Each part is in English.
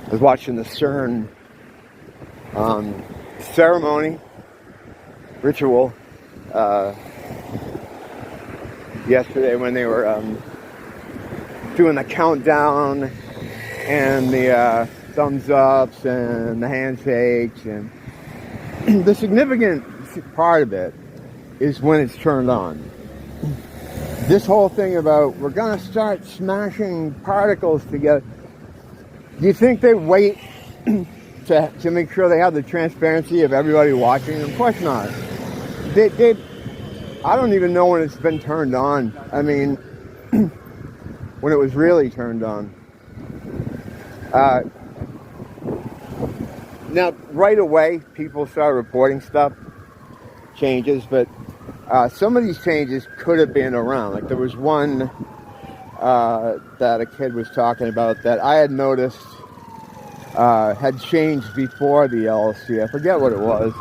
I was watching the CERN ceremony, ritual, yesterday when they were doing the countdown and the thumbs ups and the handshakes, and the significant part of it is when it's turned on. This whole thing about we're gonna start smashing particles together. Do you think they wait to make sure they have the transparency of everybody watching? Of course not. I don't even know when it's been turned on. I mean, when it was really turned on. Now, right away, people started reporting stuff, changes, but some of these changes could have been around. Like there was one that a kid was talking about that I had noticed had changed before the LLC. I forget what it was.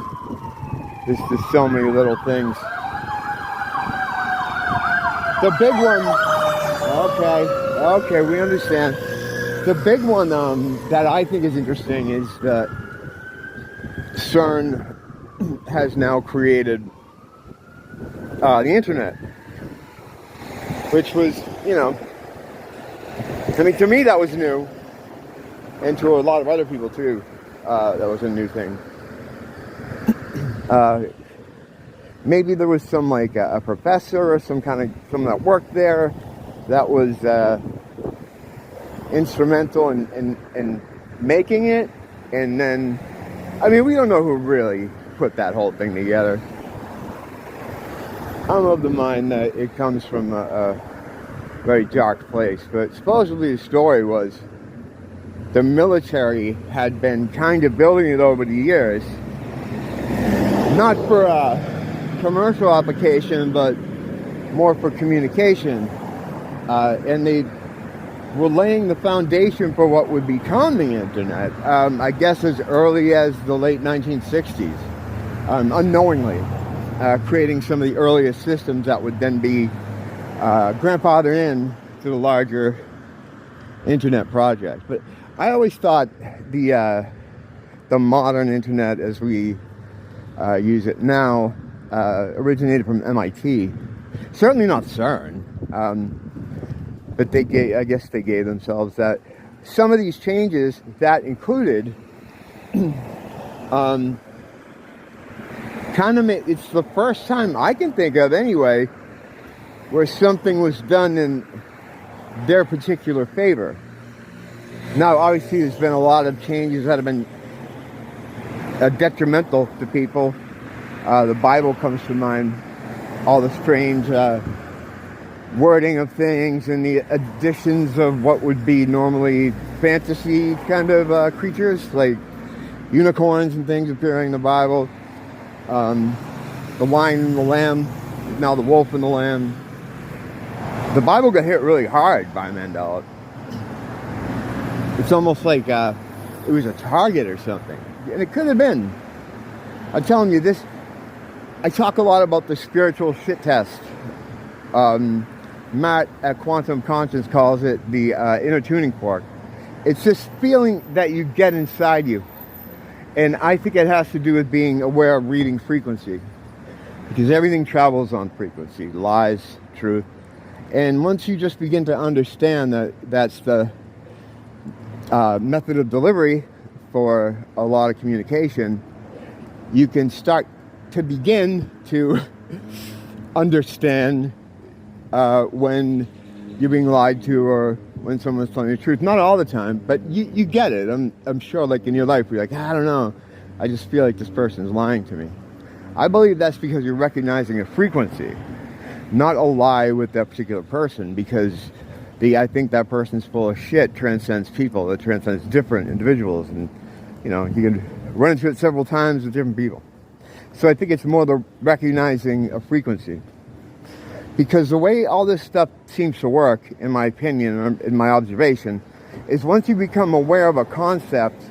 There's just so many little things. The big one, okay, we understand. The big one that I think is interesting is that CERN has now created the internet, which was, I mean, to me that was new, and to a lot of other people too, that was a new thing. Maybe there was some like a professor or someone that worked there that was instrumental in making it, and then, I mean, we don't know who really put that whole thing together. I'm of the mind that it comes from a very dark place, but supposedly the story was the military had been kind of building it over the years, not for commercial application, but more for communication, and they were laying the foundation for what would become the internet, I guess as early as the late 1960s, unknowingly, creating some of the earliest systems that would then be grandfathered in to the larger internet project. But I always thought the modern internet as we use it now originated from MIT. Certainly not CERN, but I guess they gave themselves that. Some of these changes that included it's the first time I can think of anyway where something was done in their particular favor. Now, obviously, there's been a lot of changes that have been detrimental to people. The Bible comes to mind, all the strange wording of things and the additions of what would be normally fantasy kind of creatures, like unicorns and things appearing in the Bible. The lion and the lamb, now the wolf and the lamb. The Bible got hit really hard by Mandela. It's almost like it was a target or something. And it could have been. I'm telling you this, I talk a lot about the spiritual shit test. Matt at Quantum Conscience calls it the inner tuning fork. It's this feeling that you get inside you. And I think it has to do with being aware of reading frequency. Because everything travels on frequency, lies, truth. And once you just begin to understand that that's the method of delivery for a lot of communication, you can start to begin to understand when you're being lied to or when someone's telling you the truth. Not all the time, but you get it. I'm sure, like in your life, you're like, I don't know, I just feel like this person is lying to me. I believe that's because you're recognizing a frequency, not a lie with that particular person, because I think that person's full of shit transcends people. It transcends different individuals, and you can run into it several times with different people. So I think it's more the recognizing a frequency. Because the way all this stuff seems to work, in my opinion, in my observation, is once you become aware of a concept,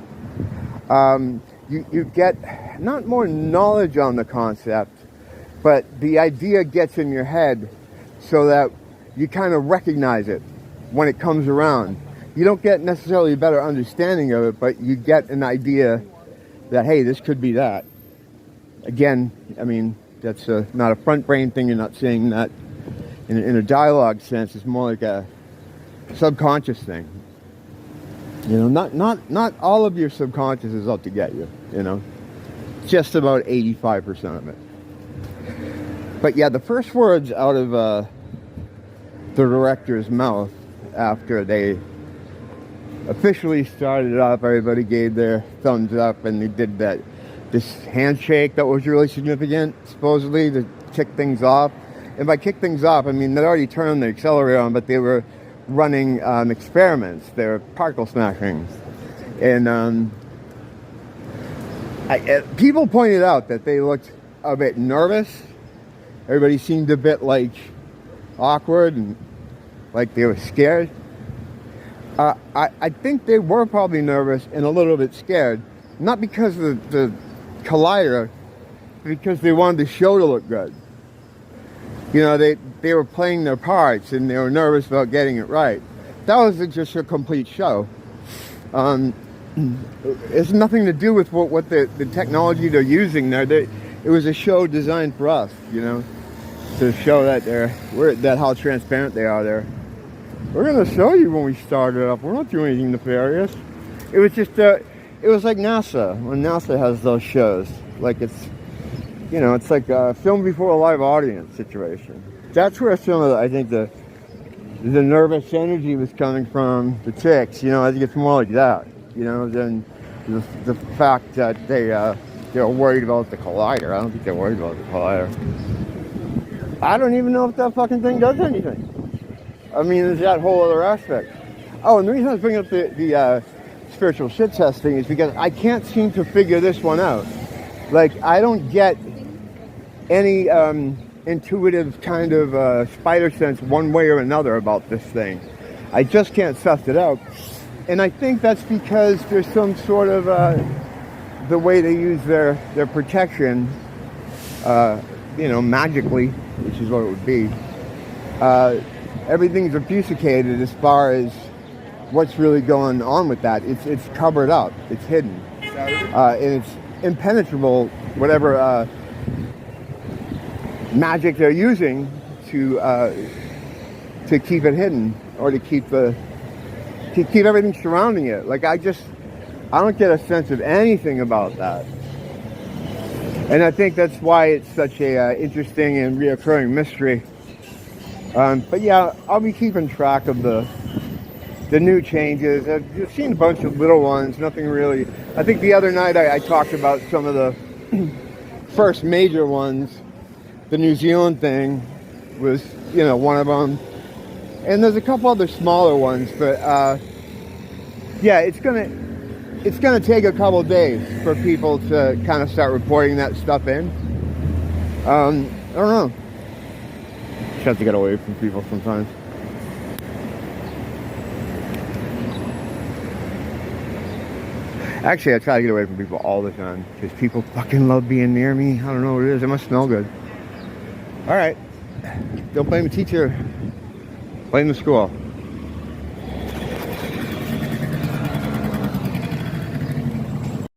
you get not more knowledge on the concept, but the idea gets in your head so that you kind of recognize it when it comes around. you don't get necessarily a better understanding of it, but you get an idea that, hey, this could be that. Again, I mean, that's not a front brain thing. You're not saying that in a dialogue sense. It's more like a subconscious thing. You know, not all of your subconscious is out to get you, you know. Just about 85% of it. But yeah, the first words out of the director's mouth after they officially started it up, everybody gave their thumbs up, and they did this handshake that was really significant, supposedly, to kick things off. And by kick things off, I mean, they'd already turned the accelerator on, but they were running experiments. They were particle smashing. And people pointed out that they looked a bit nervous. Everybody seemed a bit like awkward and like they were scared. I think they were probably nervous and a little bit scared, not because of the collider, because they wanted the show to look good. You know, they were playing their parts and they were nervous about getting it right. That was just a complete show. It's nothing to do with what the technology they're using there. It was a show designed for us, you know, to show that that how transparent they are there. We're going to show you when we start it up. We're not doing anything nefarious. It was just, it was like NASA, when NASA has those shows. Like it's, you know, it's like a film before a live audience situation. That's where some of I think the nervous energy was coming from the chicks. You know, I think it's more like that, you know, than the fact that they're worried about the collider. I don't think they're worried about the collider. I don't even know if that fucking thing does anything. I mean, there's that whole other aspect. Oh, and the reason I was bringing up the spiritual shit testing is because I can't seem to figure this one out. Like, I don't get any intuitive kind of spider sense one way or another about this thing. I just can't suss it out. And I think that's because there's some sort of the way they use their protection, you know, magically, which is what it would be. Everything's obfuscated as far as what's really going on with that. It's covered up. It's hidden. And it's impenetrable, whatever magic they're using to keep it hidden, or to keep everything surrounding it. Like, I don't get a sense of anything about that. And I think that's why it's such a interesting and reoccurring mystery. But yeah, I'll be keeping track of the new changes. I've seen a bunch of little ones, nothing really. I think the other night I talked about some of the first major ones. The New Zealand thing was, you know, one of them. And there's a couple other smaller ones, but yeah, it's gonna take a couple days for people to kind of start reporting that stuff in. I don't know. Just have to get away from people sometimes. Actually, I try to get away from people all the time because people fucking love being near me. I don't know what it is. It must smell good. All right. Don't blame the teacher. Blame the school.